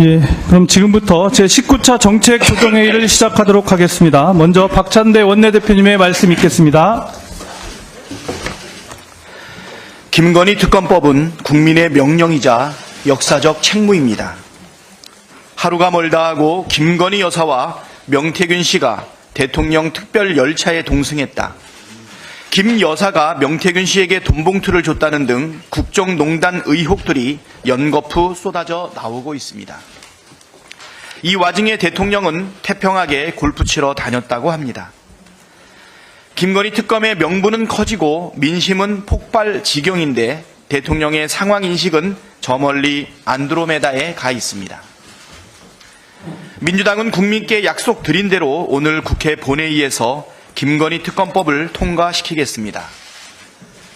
예, 그럼 지금부터 제19차 정책조정회의를 시작하도록 하겠습니다. 먼저 박찬대 원내대표님의 말씀 있겠습니다. 김건희 특검법은 국민의 명령이자 역사적 책무입니다. 하루가 멀다 하고 김건희 여사와 명태균 씨가 대통령 특별 열차에 동승했다. 김 여사가 명태균 씨에게 돈봉투를 줬다는 등 국정농단 의혹들이 연거푸 쏟아져 나오고 있습니다. 이 와중에 대통령은 태평하게 골프 치러 다녔다고 합니다. 김건희 특검의 명분은 커지고 민심은 폭발 지경인데 대통령의 상황 인식은 저 멀리 안드로메다에 가 있습니다. 민주당은 국민께 약속드린 대로 오늘 국회 본회의에서 김건희 특검법을 통과시키겠습니다.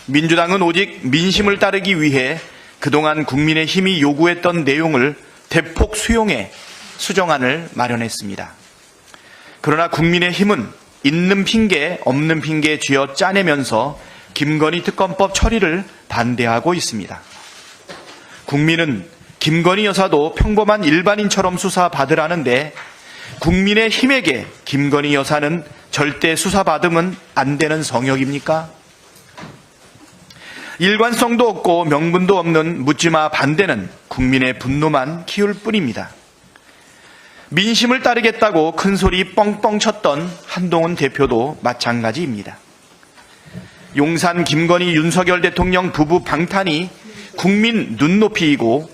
민주당은 오직 민심을 따르기 위해 그동안 국민의힘이 요구했던 내용을 대폭 수용해 수정안을 마련했습니다. 그러나 국민의힘은 있는 핑계 없는 핑계 쥐어 짜내면서 김건희 특검법 처리를 반대하고 있습니다. 국민은 김건희 여사도 평범한 일반인처럼 수사받으라는데 국민의힘에게 김건희 여사는 절대 수사받으면 안 되는 성역입니까? 일관성도 없고 명분도 없는 묻지마 반대는 국민의 분노만 키울 뿐입니다. 민심을 따르겠다고 큰소리 뻥뻥 쳤던 한동훈 대표도 마찬가지입니다. 용산 김건희 윤석열 대통령 부부 방탄이 국민 눈높이이고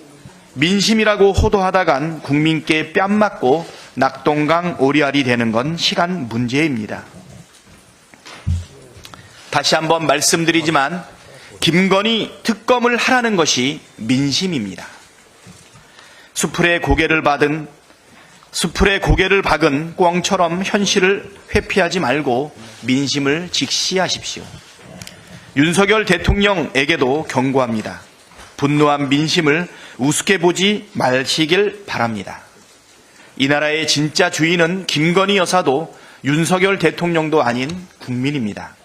민심이라고 호도하다간 국민께 뺨 맞고 낙동강 오리알이 되는 건 시간 문제입니다. 다시 한번 말씀드리지만 김건희 특검을 하라는 것이 민심입니다. 수풀에 고개를 박은 꿩처럼 현실을 회피하지 말고 민심을 직시하십시오. 윤석열 대통령에게도 경고합니다. 분노한 민심을 우습게 보지 마시길 바랍니다. 이 나라의 진짜 주인은 김건희 여사도 윤석열 대통령도 아닌 국민입니다.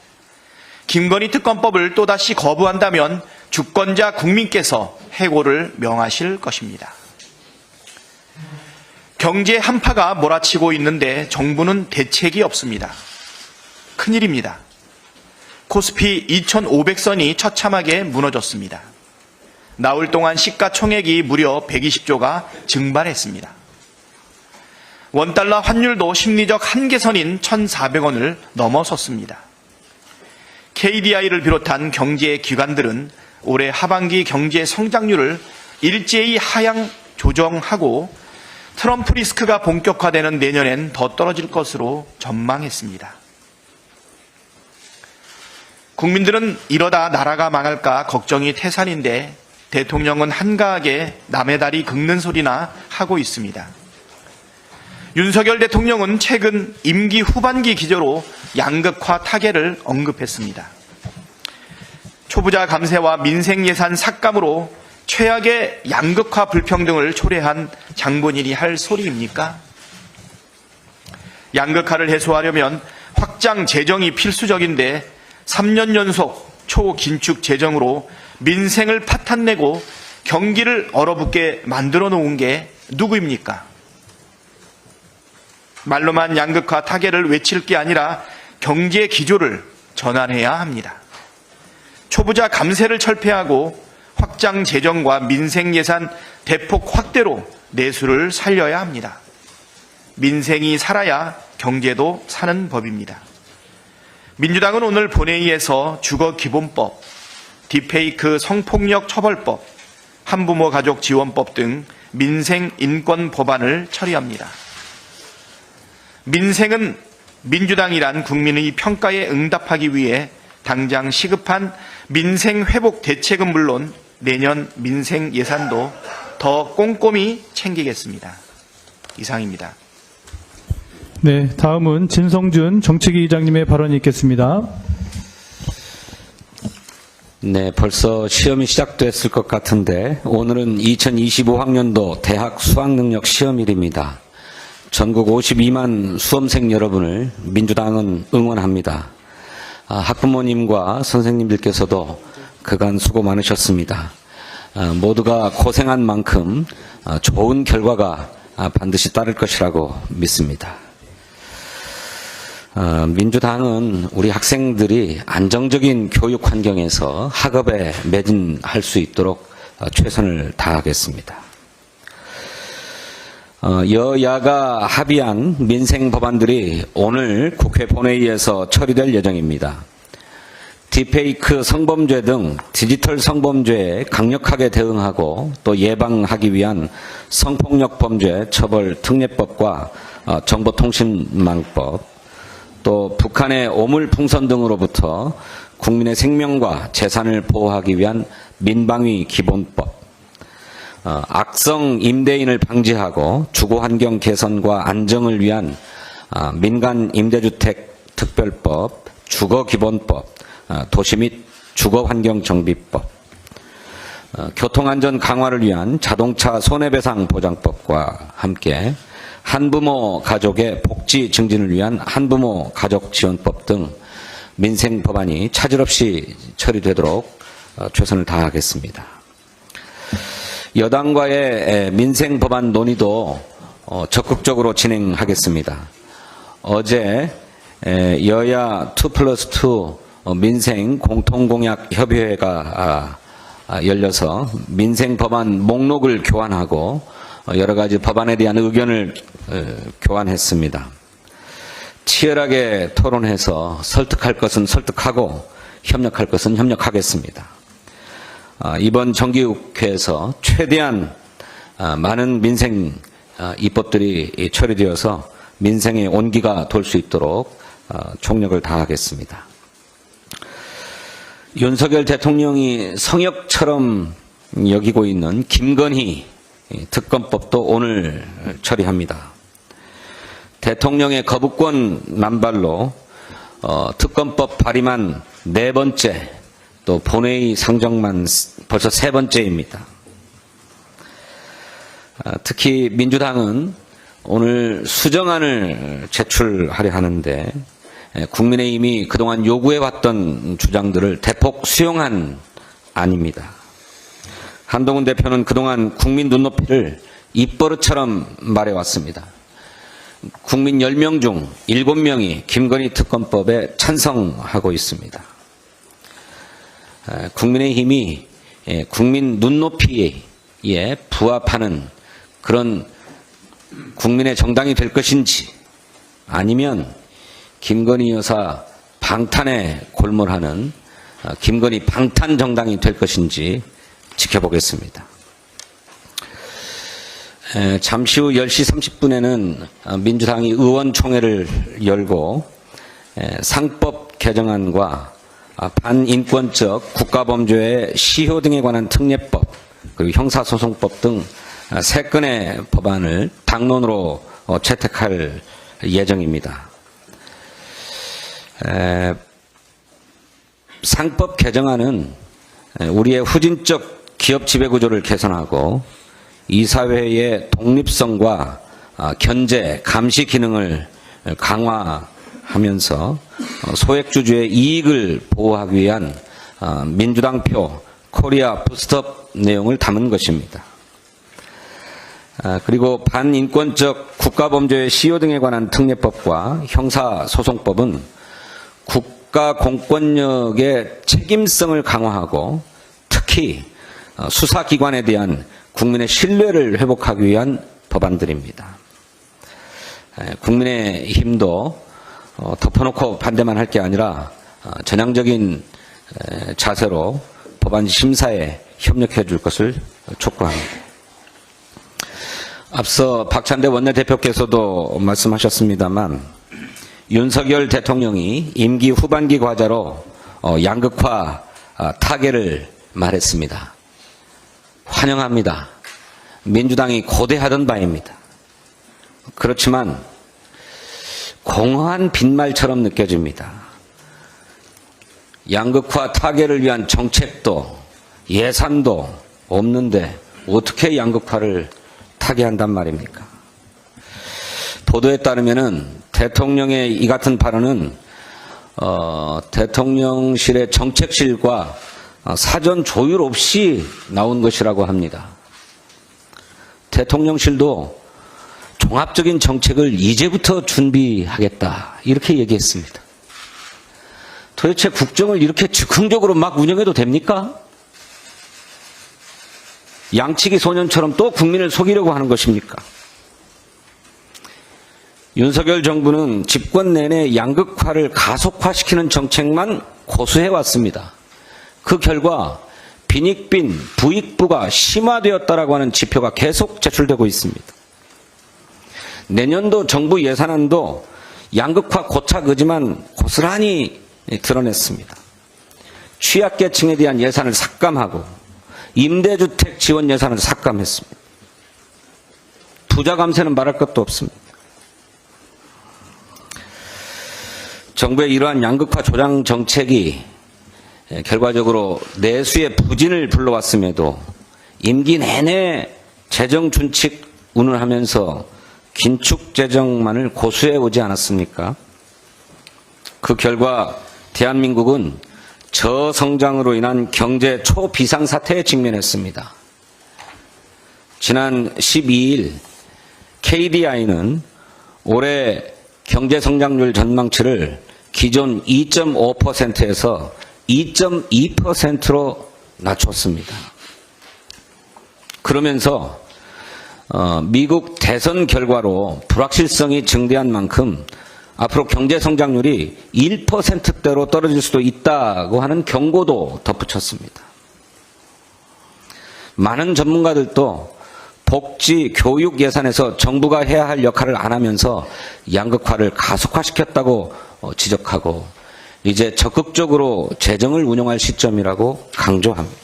김건희 특검법을 또다시 거부한다면 주권자 국민께서 해고를 명하실 것입니다. 경제 한파가 몰아치고 있는데 정부는 대책이 없습니다. 큰일입니다. 코스피 2,500선이 처참하게 무너졌습니다. 나흘 동안 시가총액이 무려 120조가 증발했습니다. 원달러 환율도 심리적 한계선인 1,400원을 넘어섰습니다. KDI를 비롯한 경제 기관들은 올해 하반기 경제 성장률을 일제히 하향 조정하고 트럼프 리스크가 본격화되는 내년엔 더 떨어질 것으로 전망했습니다. 국민들은 이러다 나라가 망할까 걱정이 태산인데 대통령은 한가하게 남의 다리 긁는 소리나 하고 있습니다. 윤석열 대통령은 최근 임기 후반기 기조로 양극화 타개를 언급했습니다. 초부자 감세와 민생 예산 삭감으로 최악의 양극화 불평등을 초래한 장본인이 할 소리입니까? 양극화를 해소하려면 확장 재정이 필수적인데 3년 연속 초긴축 재정으로 민생을 파탄내고 경기를 얼어붙게 만들어 놓은 게 누구입니까? 말로만 양극화 타개를 외칠 게 아니라 경제 기조를 전환해야 합니다. 초부자 감세를 철폐하고 확장 재정과 민생 예산 대폭 확대로 내수를 살려야 합니다. 민생이 살아야 경제도 사는 법입니다. 민주당은 오늘 본회의에서 주거기본법, 딥페이크 성폭력 처벌법, 한부모 가족 지원법 등 민생 인권 법안을 처리합니다. 민생은 민주당이란 국민의 평가에 응답하기 위해 당장 시급한 민생 회복 대책은 물론 내년 민생 예산도 더 꼼꼼히 챙기겠습니다. 이상입니다. 네, 다음은 진성준 정책위 의장님의 발언이 있겠습니다. 네, 벌써 시험이 시작됐을 것 같은데 오늘은 2025학년도 대학 수학능력 시험일입니다. 전국 52만 수험생 여러분을 민주당은 응원합니다. 학부모님과 선생님들께서도 그간 수고 많으셨습니다. 모두가 고생한 만큼 좋은 결과가 반드시 따를 것이라고 믿습니다. 민주당은 우리 학생들이 안정적인 교육 환경에서 학업에 매진할 수 있도록 최선을 다하겠습니다. 여야가 합의한 민생 법안들이 오늘 국회 본회의에서 처리될 예정입니다. 딥페이크 성범죄 등 디지털 성범죄에 강력하게 대응하고 또 예방하기 위한 성폭력 범죄 처벌 특례법과 정보통신망법, 또 북한의 오물풍선 등으로부터 국민의 생명과 재산을 보호하기 위한 민방위 기본법, 악성 임대인을 방지하고 주거환경 개선과 안정을 위한 민간 임대주택 특별법, 주거기본법, 도시 및 주거환경정비법, 교통안전 강화를 위한 자동차 손해배상 보장법과 함께 한부모 가족의 복지 증진을 위한 한부모 가족지원법 등 민생 법안이 차질 없이 처리되도록 최선을 다하겠습니다. 여당과의 민생 법안 논의도 적극적으로 진행하겠습니다. 어제 여야 2+2 민생 공통공약 협의회가 열려서 민생 법안 목록을 교환하고 여러 가지 법안에 대한 의견을 교환했습니다. 치열하게 토론해서 설득할 것은 설득하고 협력할 것은 협력하겠습니다. 이번 정기국회에서 최대한 많은 민생 입법들이 처리되어서 민생의 온기가 돌 수 있도록 총력을 다하겠습니다. 윤석열 대통령이 성역처럼 여기고 있는 김건희 특검법도 오늘 처리합니다. 대통령의 거부권 남발로 특검법 발의만 4번째, 또 본회의 상정만 벌써 3번째입니다. 특히 민주당은 오늘 수정안을 제출하려 하는데 국민의힘이 그동안 요구해왔던 주장들을 대폭 수용한 안입니다. 한동훈 대표는 그동안 국민 눈높이를 입버릇처럼 말해왔습니다. 국민 10명 중 7명이 김건희 특검법에 찬성하고 있습니다. 국민의힘이 국민 눈높이에 부합하는 그런 국민의 정당이 될 것인지, 아니면 김건희 여사 방탄에 골몰하는 김건희 방탄 정당이 될 것인지 지켜보겠습니다. 잠시 후 10시 30분에는 민주당이 의원총회를 열고 상법 개정안과 반인권적 국가범죄의 시효 등에 관한 특례법, 그리고 형사소송법 등 3건의 법안을 당론으로 채택할 예정입니다. 상법 개정안은 우리의 후진적 기업 지배구조를 개선하고 이사회의 독립성과 견제, 감시 기능을 강화하면서 소액주주의 이익을 보호하기 위한 민주당표 코리아 부스트업 내용을 담은 것입니다. 그리고 반인권적 국가범죄의 시효 등에 관한 특례법과 형사소송법은 국가 공권력의 책임성을 강화하고 특히 수사기관에 대한 국민의 신뢰를 회복하기 위한 법안들입니다. 국민의힘도 덮어놓고 반대만 할 게 아니라 전향적인 자세로 법안 심사에 협력해 줄 것을 촉구합니다. 앞서 박찬대 원내대표께서도 말씀하셨습니다만 윤석열 대통령이 임기 후반기 과제로 양극화 타개를 말했습니다. 환영합니다. 민주당이 고대하던 바입니다. 그렇지만 공허한 빈말처럼 느껴집니다. 양극화 타개를 위한 정책도 예산도 없는데 어떻게 양극화를 타개한단 말입니까? 보도에 따르면은 대통령의 이 같은 발언은 대통령실의 정책실과 사전 조율 없이 나온 것이라고 합니다. 대통령실도 종합적인 정책을 이제부터 준비하겠다 이렇게 얘기했습니다. 도대체 국정을 이렇게 즉흥적으로 막 운영해도 됩니까? 양치기 소년처럼 또 국민을 속이려고 하는 것입니까? 윤석열 정부는 집권 내내 양극화를 가속화시키는 정책만 고수해왔습니다. 그 결과 빈익빈, 부익부가 심화되었다라고 하는 지표가 계속 제출되고 있습니다. 내년도 정부 예산안도 양극화 고착 의지만 고스란히 드러냈습니다. 취약계층에 대한 예산을 삭감하고 임대주택 지원 예산을 삭감했습니다. 부자 감세는 말할 것도 없습니다. 정부의 이러한 양극화 조장 정책이 결과적으로 내수의 부진을 불러왔음에도 임기 내내 재정 준칙 운운하면서 긴축 재정만을 고수해 오지 않았습니까? 그 결과 대한민국은 저성장으로 인한 경제 초비상사태에 직면했습니다. 지난 12일 KDI는 올해 경제성장률 전망치를 기존 2.5%에서 2.2%로 낮췄습니다. 그러면서 미국 대선 결과로 불확실성이 증대한 만큼 앞으로 경제성장률이 1%대로 떨어질 수도 있다고 하는 경고도 덧붙였습니다. 많은 전문가들도 복지, 교육 예산에서 정부가 해야 할 역할을 안 하면서 양극화를 가속화시켰다고 지적하고 이제 적극적으로 재정을 운용할 시점이라고 강조합니다.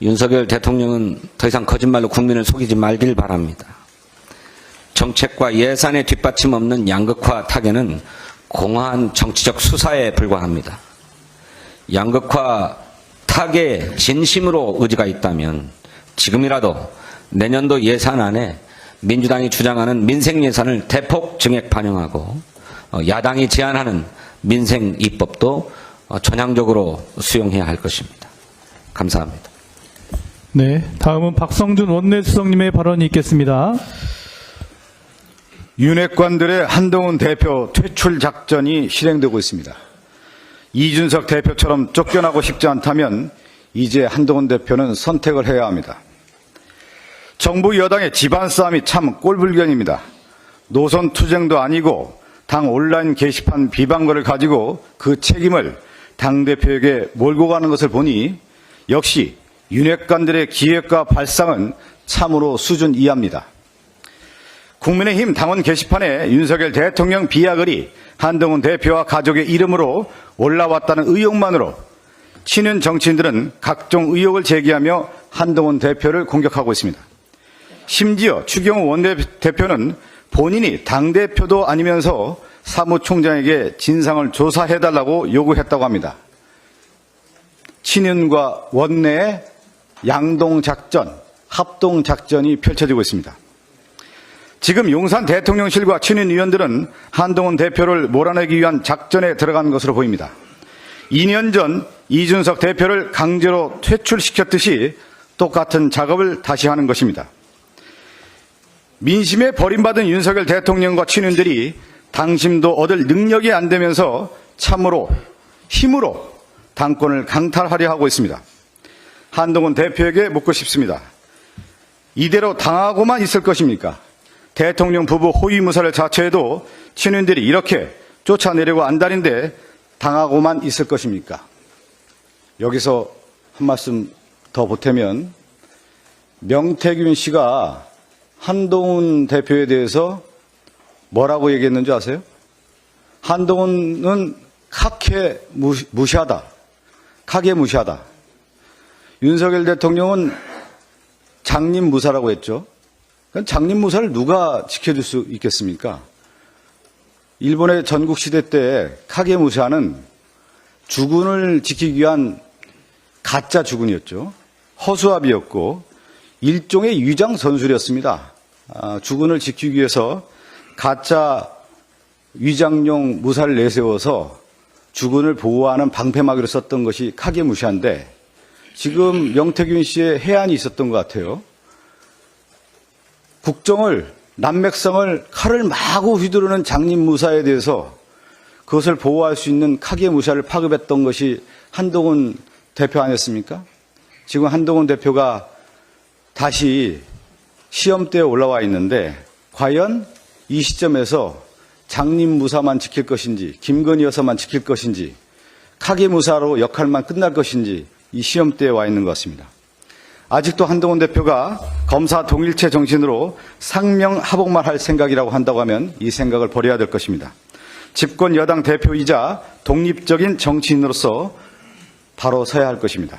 윤석열 대통령은 더 이상 거짓말로 국민을 속이지 말길 바랍니다. 정책과 예산의 뒷받침 없는 양극화 타개는 공허한 정치적 수사에 불과합니다. 양극화 타개에 진심으로 의지가 있다면 지금이라도 내년도 예산안에 민주당이 주장하는 민생 예산을 대폭 증액 반영하고 야당이 제안하는 민생 입법도 전향적으로 수용해야 할 것입니다. 감사합니다. 네, 다음은 박성준 원내수석님의 발언이 있겠습니다. 윤핵관들의 한동훈 대표 퇴출 작전이 실행되고 있습니다. 이준석 대표처럼 쫓겨나고 싶지 않다면 이제 한동훈 대표는 선택을 해야 합니다. 정부 여당의 집안 싸움이 참 꼴불견입니다. 노선 투쟁도 아니고 당 온라인 게시판 비방글을 가지고 그 책임을 당대표에게 몰고 가는 것을 보니 역시 윤핵관들의 기획과 발상은 참으로 수준 이하입니다. 국민의힘 당원 게시판에 윤석열 대통령 비하글이 한동훈 대표와 가족의 이름으로 올라왔다는 의혹만으로 친윤 정치인들은 각종 의혹을 제기하며 한동훈 대표를 공격하고 있습니다. 심지어 추경호 원내대표는 본인이 당대표도 아니면서 사무총장에게 진상을 조사해달라고 요구했다고 합니다. 친윤과 원내의 양동작전, 합동작전이 펼쳐지고 있습니다. 지금 용산 대통령실과 친윤 의원들은 한동훈 대표를 몰아내기 위한 작전에 들어간 것으로 보입니다. 2년 전 이준석 대표를 강제로 퇴출시켰듯이 똑같은 작업을 다시 하는 것입니다. 민심에 버림받은 윤석열 대통령과 친윤들이 당심도 얻을 능력이 안 되면서 참으로 힘으로 당권을 강탈하려 하고 있습니다. 한동훈 대표에게 묻고 싶습니다. 이대로 당하고만 있을 것입니까? 대통령 부부 호위무사를 자처해도 친윤들이 이렇게 쫓아내려고 안달인데 당하고만 있을 것입니까? 여기서 한 말씀 더 보태면 명태균 씨가 한동훈 대표에 대해서 뭐라고 얘기했는지 아세요? 한동훈은 카케 무시하다. 카게 무시하다. 윤석열 대통령은 장님무사라고 했죠. 장님무사를 누가 지켜줄 수 있겠습니까? 일본의 전국시대 때 카게무사는 주군을 지키기 위한 가짜 주군이었죠. 허수아비였고 일종의 위장선술이었습니다. 주군을 지키기 위해서 가짜 위장용 무사를 내세워서 주군을 보호하는 방패막이로 썼던 것이 카게무샤인데 지금 명태균 씨의 해안이 있었던 것 같아요. 국정을, 난맥성을 칼을 마구 휘두르는 장님무사에 대해서 그것을 보호할 수 있는 카게무샤를 파급했던 것이 한동훈 대표 아니었습니까? 지금 한동훈 대표가 다시 시험대에 올라와 있는데 과연 이 시점에서 장님무사만 지킬 것인지 김건희 여사만 지킬 것인지 카게무사로 역할만 끝날 것인지 이 시험대에 와 있는 것 같습니다. 아직도 한동훈 대표가 검사 동일체 정신으로 상명하복만 할 생각이라고 한다고 하면 이 생각을 버려야 될 것입니다. 집권 여당 대표이자 독립적인 정치인으로서 바로 서야 할 것입니다.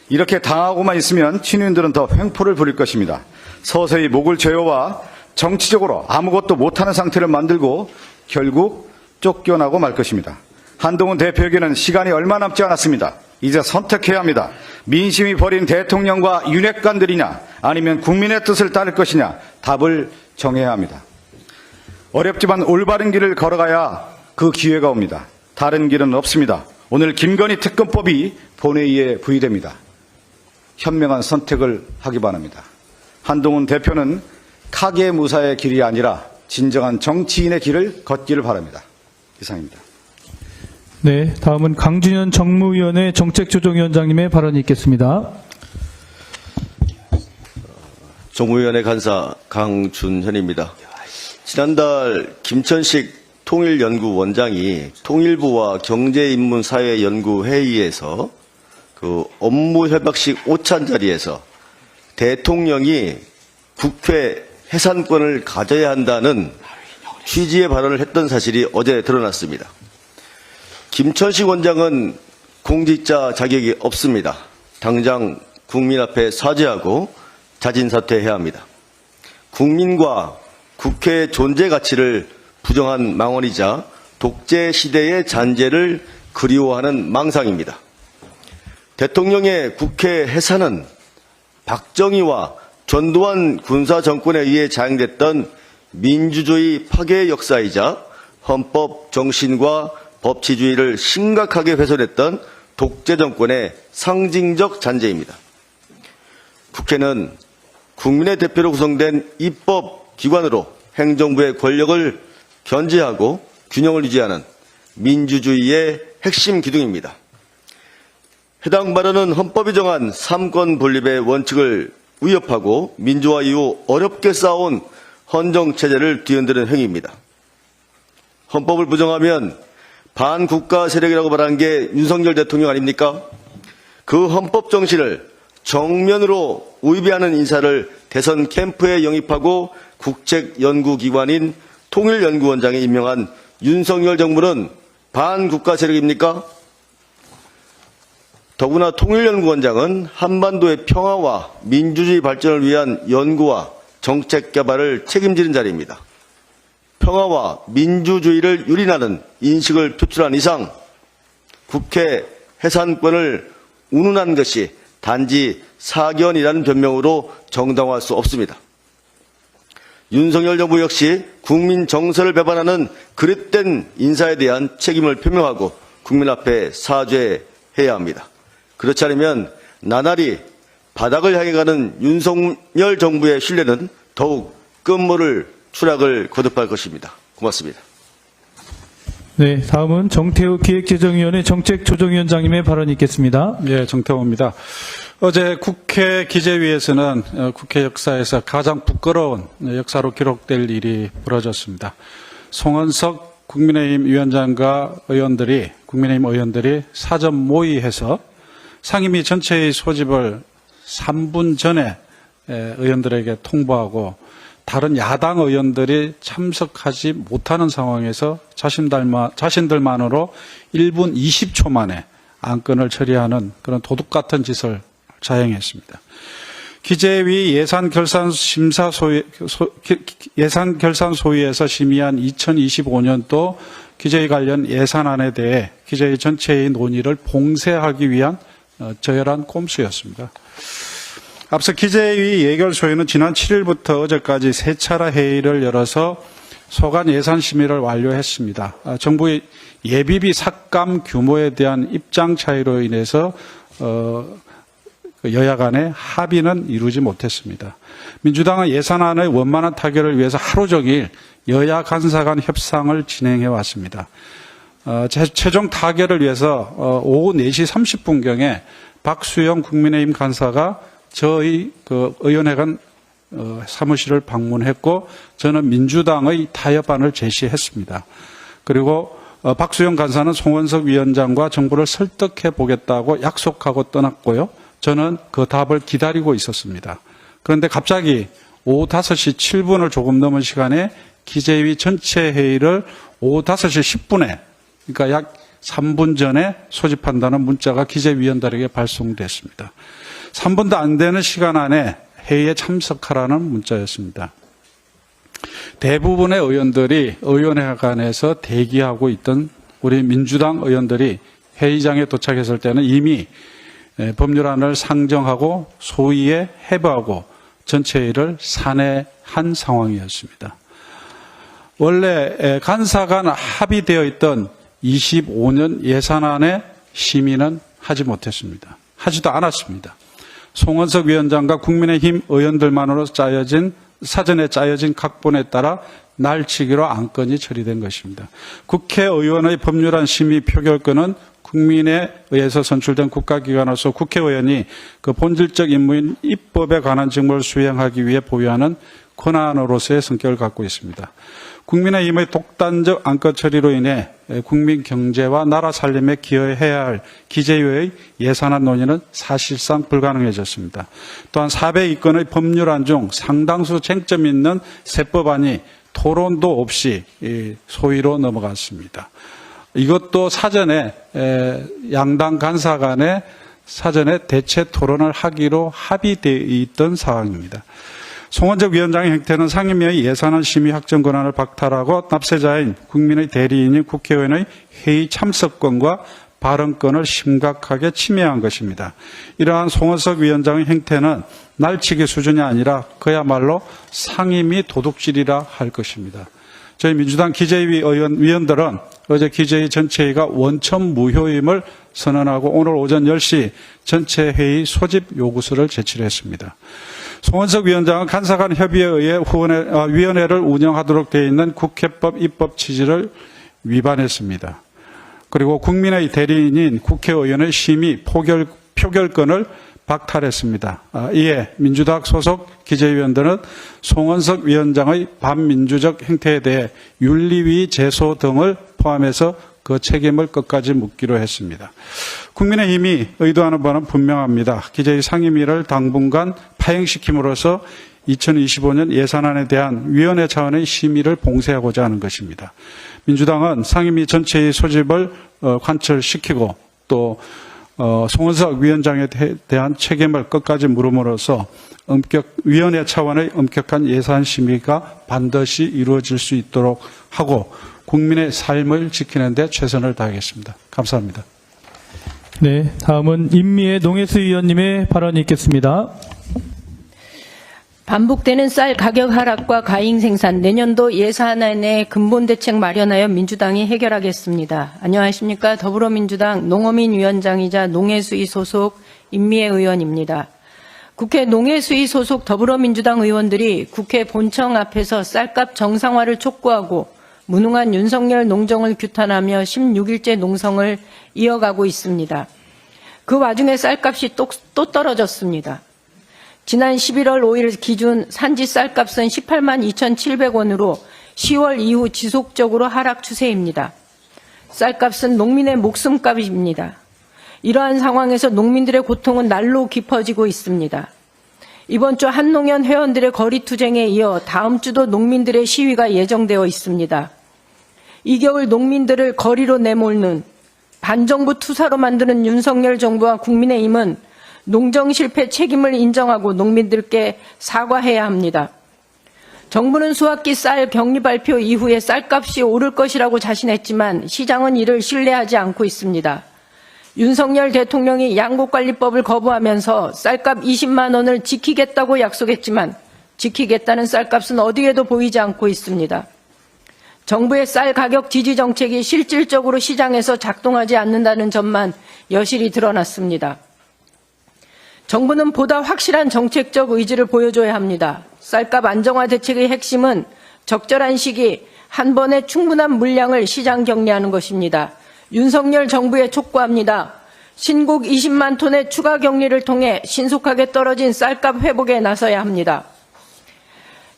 이렇게 당하고만 있으면 친윤들은 더 횡포를 부릴 것입니다. 서서히 목을 조여와 정치적으로 아무것도 못하는 상태를 만들고 결국 쫓겨나고 말 것입니다. 한동훈 대표에게는 시간이 얼마 남지 않았습니다. 이제 선택해야 합니다. 민심이 버린 대통령과 윤핵관들이냐 아니면 국민의 뜻을 따를 것이냐 답을 정해야 합니다. 어렵지만 올바른 길을 걸어가야 그 기회가 옵니다. 다른 길은 없습니다. 오늘 김건희 특검법이 본회의에 부의됩니다. 현명한 선택을 하기 바랍니다. 한동훈 대표는 카게무사의 길이 아니라 진정한 정치인의 길을 걷기를 바랍니다. 이상입니다. 네, 다음은 강준현 정무위원회 정책조정위원장님의 발언이 있겠습니다. 정무위원회 간사 강준현입니다. 지난달 김천식 통일연구원장이 통일부와 경제인문사회연구회의에서 그 업무협약식 오찬 자리에서 대통령이 국회 해산권을 가져야 한다는 취지의 발언을 했던 사실이 어제 드러났습니다. 김천식 원장은 공직자 자격이 없습니다. 당장 국민 앞에 사죄하고 자진 사퇴해야 합니다. 국민과 국회의 존재 가치를 부정한 망언이자 독재 시대의 잔재를 그리워하는 망상입니다. 대통령의 국회 해산은 박정희와 전두환 군사 정권에 의해 자행됐던 민주주의 파괴 역사이자 헌법 정신과 법치주의를 심각하게 훼손했던 독재 정권의 상징적 잔재입니다. 국회는 국민의 대표로 구성된 입법기관으로 행정부의 권력을 견제하고 균형을 유지하는 민주주의의 핵심 기둥입니다. 해당 발언은 헌법이 정한 삼권 분립의 원칙을 위협하고 민주화 이후 어렵게 쌓아온 헌정체제를 뒤흔드는 행위입니다. 헌법을 부정하면 반국가 세력이라고 말한 게 윤석열 대통령 아닙니까? 그 헌법 정신을 정면으로 위배하는 인사를 대선 캠프에 영입하고 국책연구기관인 통일연구원장에 임명한 윤석열 정부는 반국가 세력입니까? 더구나 통일연구원장은 한반도의 평화와 민주주의 발전을 위한 연구와 정책 개발을 책임지는 자리입니다. 평화와 민주주의를 유린하는 인식을 표출한 이상 국회 해산권을 운운한 것이 단지 사견이라는 변명으로 정당화할 수 없습니다. 윤석열 정부 역시 국민 정서를 배반하는 그릇된 인사에 대한 책임을 표명하고 국민 앞에 사죄해야 합니다. 그렇지 않으면 나날이 바닥을 향해 가는 윤석열 정부의 신뢰는 더욱 끝모를 추락을 거듭할 것입니다. 고맙습니다. 네, 다음은 정태우 기획재정위원회 정책조정위원장님의 발언이 있겠습니다. 예, 정태호입니다. 어제 국회 기재위에서는 국회 역사에서 가장 부끄러운 역사로 기록될 일이 벌어졌습니다. 송원석 국민의힘 위원장과 국민의힘 의원들이 사전 모의해서 상임위 전체의 소집을 3분 전에 의원들에게 통보하고 다른 야당 의원들이 참석하지 못하는 상황에서 자신들만으로 1분 20초 만에 안건을 처리하는 그런 도둑 같은 짓을 자행했습니다. 기재위 예산결산소위에서 심의한 2025년도 기재위 관련 예산안에 대해 기재위 전체의 논의를 봉쇄하기 위한 저열한 꼼수였습니다. 앞서 기재위 예결소위는 지난 7일부터 어제까지 3차례 회의를 열어서 소관 예산 심의를 완료했습니다. 정부의 예비비 삭감 규모에 대한 입장 차이로 인해서 여야 간의 합의는 이루지 못했습니다. 민주당은 예산안의 원만한 타결을 위해서 하루 종일 여야 간사 간 협상을 진행해 왔습니다. 최종 타결을 위해서 오후 4시 30분경에 박수영 국민의힘 간사가 저희 의원회관 사무실을 방문했고 저는 민주당의 타협안을 제시했습니다. 그리고 박수영 간사는 송원석 위원장과 정부를 설득해 보겠다고 약속하고 떠났고요. 저는 그 답을 기다리고 있었습니다. 그런데 갑자기 오후 5시 7분을 조금 넘은 시간에 기재위 전체 회의를 오후 5시 10분에 그러니까 약 3분 전에 소집한다는 문자가 기재위원들에게 발송됐습니다. 3분도 안 되는 시간 안에 회의에 참석하라는 문자였습니다. 대부분의 의원들이 의원회관에서 대기하고 있던 우리 민주당 의원들이 회의장에 도착했을 때는 이미 법률안을 상정하고 소위에 회부하고 전체 회의를 산회한 상황이었습니다. 원래 간사 간 합의되어 있던 25년 예산안의 심의는 하지 못했습니다. 하지도 않았습니다. 송원석 위원장과 국민의힘 의원들만으로 사전에 짜여진 각본에 따라 날치기로 안건이 처리된 것입니다. 국회의원의 법률안 심의 표결권은 국민에 의해서 선출된 국가기관으로서 국회의원이 그 본질적 임무인 입법에 관한 직무를 수행하기 위해 보유하는 권한으로서의 성격을 갖고 있습니다. 국민의힘의 독단적 안건 처리로 인해 국민 경제와 나라 살림에 기여해야 할 기재위의 예산안 논의는 사실상 불가능해졌습니다. 또한 402건의 법률안 중 상당수 쟁점 있는 세법안이 토론도 없이 소위로 넘어갔습니다. 이것도 사전에 양당 간사 간에 사전에 대체 토론을 하기로 합의되어 있던 상황입니다. 송원석 위원장의 행태는 상임위의 예산안 심의 확정 권한을 박탈하고 납세자인 국민의 대리인인 국회의원의 회의 참석권과 발언권을 심각하게 침해한 것입니다. 이러한 송원석 위원장의 행태는 날치기 수준이 아니라 그야말로 상임위 도둑질이라 할 것입니다. 저희 민주당 기재위 위원들은 어제 기재위 전체회의가 원천 무효임을 선언하고 오늘 오전 10시 전체 회의 소집 요구서를 제출을 했습니다. 송원석 위원장은 간사 간 협의에 의해 위원회를 운영하도록 되어 있는 국회법 입법 취지를 위반했습니다. 그리고 국민의 대리인인 국회의원의 심의 표결권을 박탈했습니다. 이에 민주당 소속 기재위원들은 송원석 위원장의 반민주적 행태에 대해 윤리위 제소 등을 포함해서 그 책임을 끝까지 묻기로 했습니다. 국민의힘이 의도하는 바는 분명합니다. 기재위 상임위를 당분간 파행시킴으로써 2025년 예산안에 대한 위원회 차원의 심의를 봉쇄하고자 하는 것입니다. 민주당은 상임위 전체의 소집을 관철시키고 또 송원석 위원장에 대한 책임을 끝까지 물음으로써 위원회 차원의 엄격한 예산 심의가 반드시 이루어질 수 있도록 하고 국민의 삶을 지키는 데 최선을 다하겠습니다. 감사합니다. 네, 다음은 임미애 농해수 의원님의 발언이 있겠습니다. 반복되는 쌀 가격 하락과 과잉 생산, 내년도 예산안에 근본 대책 마련하여 민주당이 해결하겠습니다. 안녕하십니까. 더불어민주당 농어민위원장이자 농해수위 소속 임미애 의원입니다. 국회 농해수위 소속 더불어민주당 의원들이 국회 본청 앞에서 쌀값 정상화를 촉구하고 무능한 윤석열 농정을 규탄하며 16일째 농성을 이어가고 있습니다. 그 와중에 쌀값이 또 떨어졌습니다. 지난 11월 5일 기준 산지 쌀값은 18만 2,700원으로 10월 이후 지속적으로 하락 추세입니다. 쌀값은 농민의 목숨값입니다. 이러한 상황에서 농민들의 고통은 날로 깊어지고 있습니다. 이번 주 한농연 회원들의 거리투쟁에 이어 다음 주도 농민들의 시위가 예정되어 있습니다. 이 겨울 농민들을 거리로 내몰는 반정부 투사로 만드는 윤석열 정부와 국민의힘은 농정 실패 책임을 인정하고 농민들께 사과해야 합니다. 정부는 수학기 쌀 격리 발표 이후에 쌀값이 오를 것이라고 자신했지만 시장은 이를 신뢰하지 않고 있습니다. 윤석열 대통령이 양곡관리법을 거부하면서 쌀값 20만 원을 지키겠다고 약속했지만 지키겠다는 쌀값은 어디에도 보이지 않고 있습니다. 정부의 쌀 가격 지지 정책이 실질적으로 시장에서 작동하지 않는다는 점만 여실히 드러났습니다. 정부는 보다 확실한 정책적 의지를 보여줘야 합니다. 쌀값 안정화 대책의 핵심은 적절한 시기, 한 번에 충분한 물량을 시장 격리하는 것입니다. 윤석열 정부에 촉구합니다. 신곡 20만 톤의 추가 격리를 통해 신속하게 떨어진 쌀값 회복에 나서야 합니다.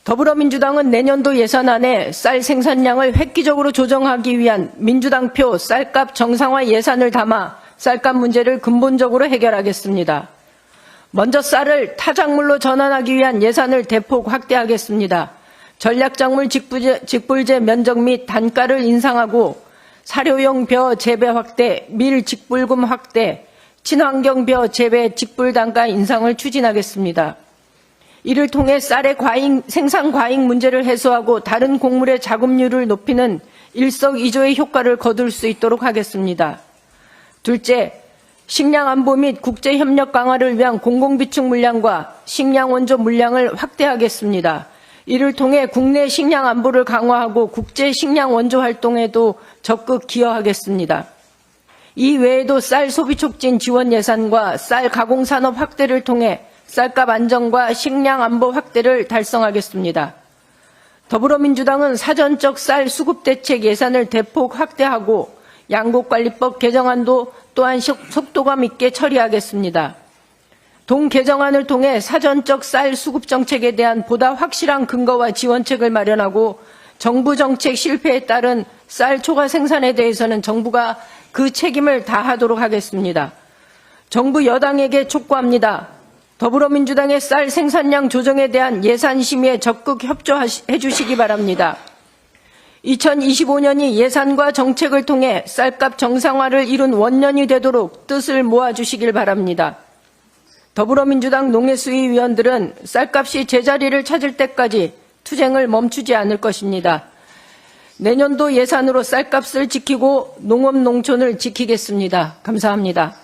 더불어민주당은 내년도 예산안에 쌀 생산량을 획기적으로 조정하기 위한 민주당표 쌀값 정상화 예산을 담아 쌀값 문제를 근본적으로 해결하겠습니다. 먼저 쌀을 타작물로 전환하기 위한 예산을 대폭 확대하겠습니다. 전략작물 직불제 면적 및 단가를 인상하고 사료용 벼 재배 확대, 밀 직불금 확대, 친환경 벼 재배 직불 단가 인상을 추진하겠습니다. 이를 통해 쌀의 생산 과잉 문제를 해소하고 다른 곡물의 자급률을 높이는 일석이조의 효과를 거둘 수 있도록 하겠습니다. 둘째, 식량 안보 및 국제 협력 강화를 위한 공공비축 물량과 식량 원조 물량을 확대하겠습니다. 이를 통해 국내 식량 안보를 강화하고 국제 식량 원조 활동에도 적극 기여하겠습니다. 이 외에도 쌀 소비 촉진 지원 예산과 쌀 가공 산업 확대를 통해 쌀값 안정과 식량 안보 확대를 달성하겠습니다. 더불어민주당은 사전적 쌀 수급 대책 예산을 대폭 확대하고 양곡관리법 개정안도 또한 속도감 있게 처리하겠습니다. 동 개정안을 통해 사전적 쌀 수급 정책에 대한 보다 확실한 근거와 지원책을 마련하고 정부 정책 실패에 따른 쌀 초과 생산에 대해서는 정부가 그 책임을 다하도록 하겠습니다. 정부 여당에게 촉구합니다. 더불어민주당의 쌀 생산량 조정에 대한 예산 심의에 적극 협조해 주시기 바랍니다. 2025년이 예산과 정책을 통해 쌀값 정상화를 이룬 원년이 되도록 뜻을 모아주시길 바랍니다. 더불어민주당 농해수위 위원들은 쌀값이 제자리를 찾을 때까지 투쟁을 멈추지 않을 것입니다. 내년도 예산으로 쌀값을 지키고 농업 농촌을 지키겠습니다. 감사합니다.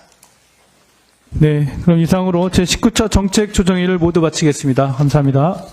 네, 그럼 이상으로 제19차 정책조정회의를 모두 마치겠습니다. 감사합니다.